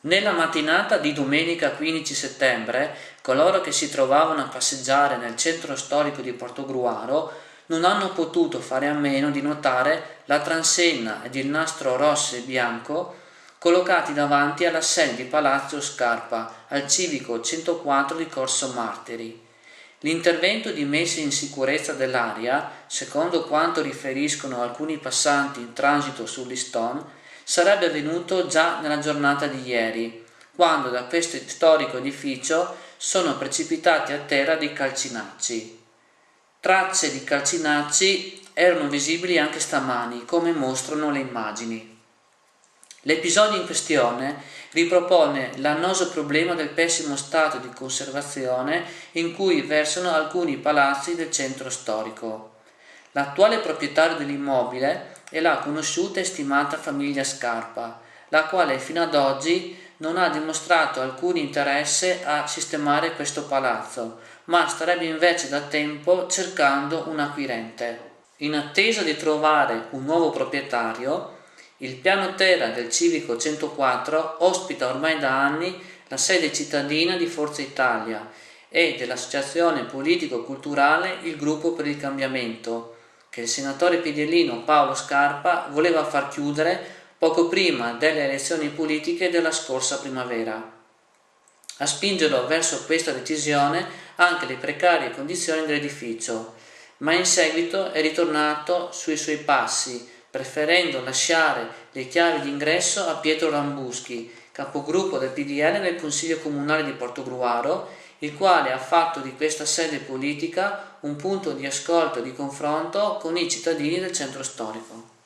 Nella mattinata di domenica 15 settembre, coloro che si trovavano a passeggiare nel centro storico di Portogruaro non hanno potuto fare a meno di notare la transenna ed il nastro rosso e bianco collocati davanti alla sede di Palazzo Scarpa, al civico 104 di Corso Martiri. L'intervento di messa in sicurezza dell'area, secondo quanto riferiscono alcuni passanti in transito sull'Iston, sarebbe avvenuto già nella giornata di ieri, quando da questo storico edificio sono precipitati a terra dei calcinacci. Tracce di calcinacci erano visibili anche stamani, come mostrano le immagini. L'episodio in questione ripropone l'annoso problema del pessimo stato di conservazione in cui versano alcuni palazzi del centro storico. L'attuale proprietario dell'immobile è la conosciuta e stimata famiglia Scarpa, la quale fino ad oggi non ha dimostrato alcun interesse a sistemare questo palazzo, ma starebbe invece da tempo cercando un acquirente. In attesa di trovare un nuovo proprietario, il piano terra del civico 104 ospita ormai da anni la sede cittadina di Forza Italia e dell'associazione politico-culturale Il Gruppo per il Cambiamento, che il senatore pidiellino Paolo Scarpa voleva far chiudere poco prima delle elezioni politiche della scorsa primavera. A spingerlo verso questa decisione anche le precarie condizioni dell'edificio, ma in seguito è ritornato sui suoi passi, preferendo lasciare le chiavi d'ingresso a Pietro Lambuschi, capogruppo del PDL nel Consiglio Comunale di Portogruaro, il quale ha fatto di questa sede politica un punto di ascolto e di confronto con i cittadini del centro storico.